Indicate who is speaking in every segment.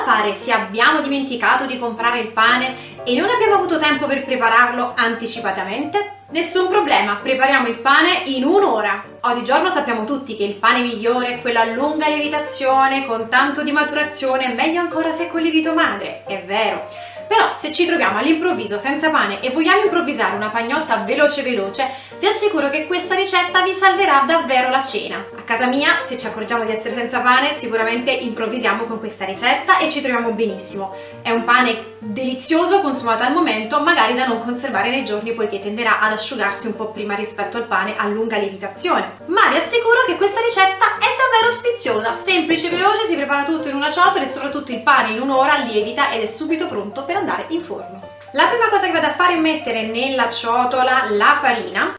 Speaker 1: Cosa fare se abbiamo dimenticato di comprare il pane e non abbiamo avuto tempo per prepararlo anticipatamente? Nessun problema, prepariamo il pane in un'ora. Oggigiorno sappiamo tutti che il pane migliore è quello a lunga lievitazione, con tanto di maturazione, meglio ancora se è con lievito madre, è vero. Però se ci troviamo all'improvviso senza pane e vogliamo improvvisare una pagnotta veloce, vi assicuro che questa ricetta vi salverà davvero la cena. A casa mia, se ci accorgiamo di essere senza pane, sicuramente improvvisiamo con questa ricetta e ci troviamo benissimo. È un pane delizioso, consumato al momento, magari da non conservare nei giorni poiché tenderà ad asciugarsi un po' prima rispetto al pane a lunga lievitazione. Ma vi assicuro che questa ricetta è davvero sfiziosa, semplice e veloce, si prepara tutto in una ciotola e soprattutto il pane in un'ora lievita ed è subito pronto per andare in forno. La prima cosa che vado a fare è mettere nella ciotola la farina.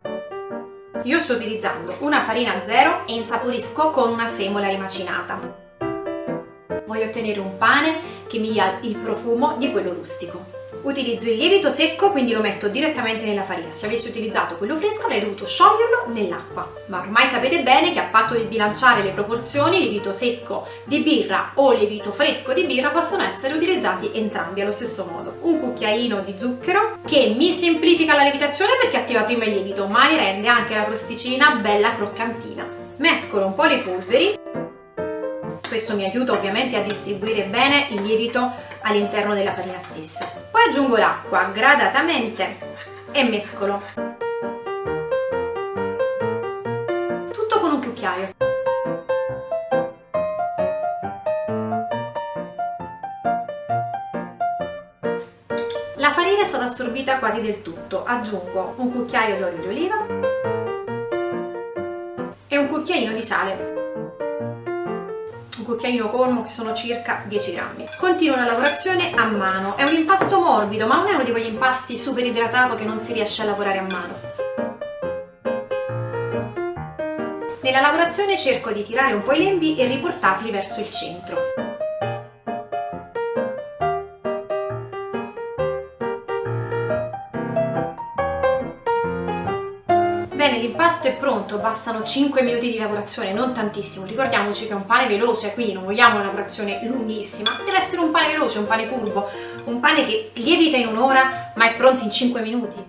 Speaker 1: Io sto utilizzando una farina zero e insaporisco con una semola rimacinata. Voglio ottenere un pane che mi dia il profumo di quello rustico. Utilizzo il lievito secco, quindi lo metto direttamente nella farina. Se avessi utilizzato quello fresco avrei dovuto scioglierlo nell'acqua. Ma ormai sapete bene che a patto di bilanciare le proporzioni, lievito secco di birra o lievito fresco di birra possono essere utilizzati entrambi allo stesso modo. Un cucchiaino di zucchero che mi semplifica la lievitazione perché attiva prima il lievito, ma mi rende anche la crosticina bella croccantina. Mescolo un po' le polveri. Questo mi aiuta ovviamente a distribuire bene il lievito all'interno della farina stessa. Poi aggiungo l'acqua gradatamente e mescolo. Tutto con un cucchiaio. La farina è stata assorbita quasi del tutto. Aggiungo un cucchiaio d'olio di oliva e un cucchiaino di sale. Un cucchiaino colmo che sono circa 10 grammi. Continuo la lavorazione a mano. È un impasto morbido, ma non è uno di quegli impasti super idratato che non si riesce a lavorare a mano. Nella lavorazione cerco di tirare un po' i lembi e riportarli verso il centro. Bene, l'impasto è pronto, bastano 5 minuti di lavorazione, non tantissimo. Ricordiamoci che è un pane veloce, quindi non vogliamo una lavorazione lunghissima. Deve essere un pane veloce, un pane furbo, un pane che lievita in un'ora ma è pronto in 5 minuti.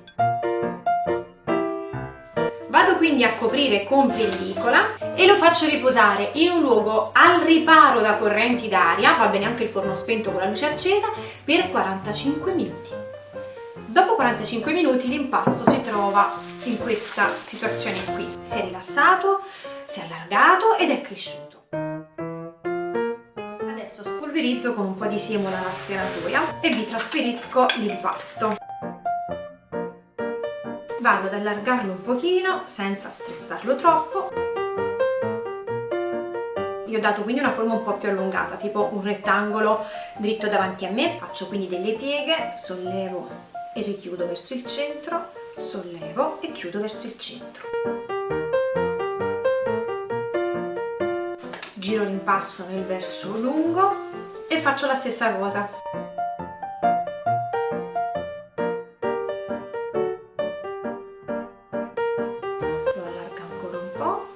Speaker 1: Vado quindi a coprire con pellicola e lo faccio riposare in un luogo al riparo da correnti d'aria, va bene anche il forno spento con la luce accesa, per 45 minuti. Dopo 45 minuti l'impasto si trova in questa situazione qui, si è rilassato, si è allargato ed è cresciuto. Adesso spolverizzo con un po' di semola la spianatoia e vi trasferisco l'impasto. Vado ad allargarlo un pochino senza stressarlo troppo. Gli ho dato quindi una forma un po' più allungata, tipo un rettangolo dritto davanti a me. Faccio quindi delle pieghe, sollevo e richiudo verso il centro, sollevo e chiudo verso il centro. Giro l'impasto nel verso lungo e faccio la stessa cosa. Lo allargo ancora un po'.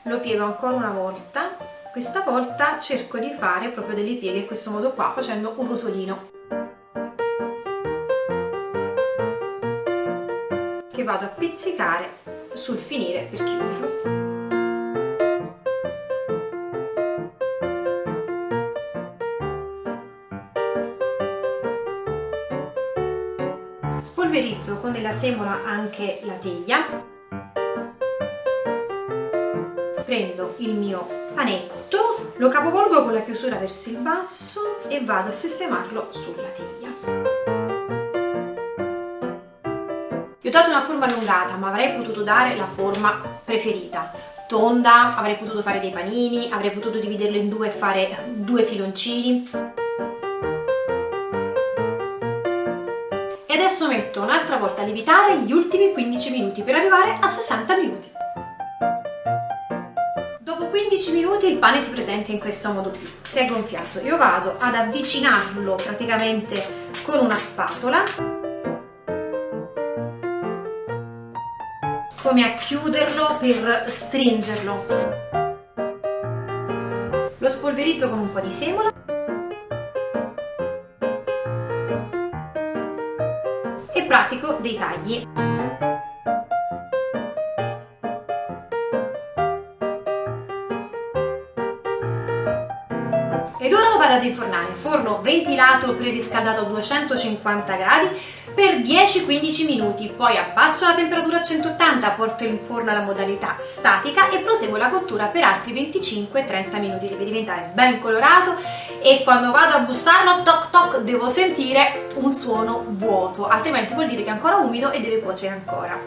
Speaker 1: Lo piego ancora una volta. Questa volta cerco di fare proprio delle pieghe in questo modo qua, facendo un rotolino che vado a pizzicare sul finire per chiuderlo. Spolverizzo con della semola anche la teglia. Prendo il mio panetto, lo capovolgo con la chiusura verso il basso e vado a sistemarlo sulla teglia. Gli ho dato una forma allungata, ma avrei potuto dare la forma preferita. Tonda, avrei potuto fare dei panini, avrei potuto dividerlo in due e fare due filoncini. E adesso metto un'altra volta a lievitare gli ultimi 15 minuti per arrivare a 60 minuti. Dopo 15 minuti il pane si presenta in questo modo qui, si è gonfiato. Io vado ad avvicinarlo praticamente con una spatola, come a chiuderlo per stringerlo. polverizzo con un po' di semola e pratico dei tagli. Ed ora lo vado ad infornare, forno ventilato preriscaldato a 250 gradi per 10-15 minuti, poi abbasso la temperatura a 180, porto in forno alla modalità statica e proseguo la cottura per altri 25-30 minuti. Deve diventare ben colorato e quando vado a bussarlo, toc toc, devo sentire un suono vuoto, altrimenti vuol dire che è ancora umido e deve cuocere ancora.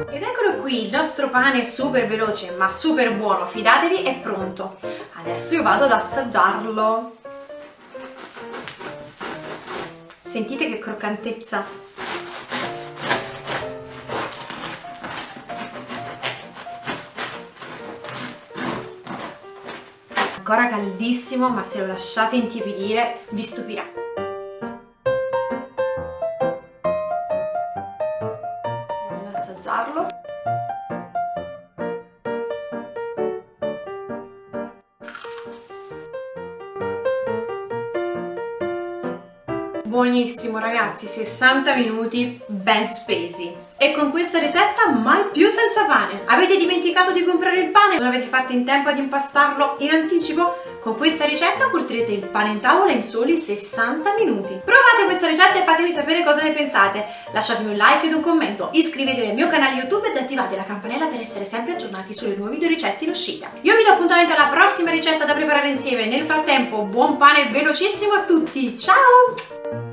Speaker 1: Ed eccolo qui, il nostro pane super veloce ma super buono, fidatevi, è pronto. Adesso io vado ad assaggiarlo. Sentite che croccantezza. Ancora caldissimo, ma se lo lasciate intiepidire vi stupirà. Andiamo ad assaggiarlo. Buonissimo ragazzi, 60 minuti ben spesi. E con questa ricetta mai più senza pane. Avete dimenticato di comprare il pane? Non avete fatto in tempo ad impastarlo in anticipo? Con questa ricetta porterete il pane in tavola in soli 60 minuti. Provate questa ricetta e fatemi sapere cosa ne pensate. Lasciatemi un like ed un commento, iscrivetevi al mio canale YouTube ed attivate la campanella per essere sempre aggiornati sulle nuove video ricette in uscita. Io vi do appuntamento alla prossima ricetta da preparare insieme. Nel frattempo, buon pane velocissimo a tutti! Ciao!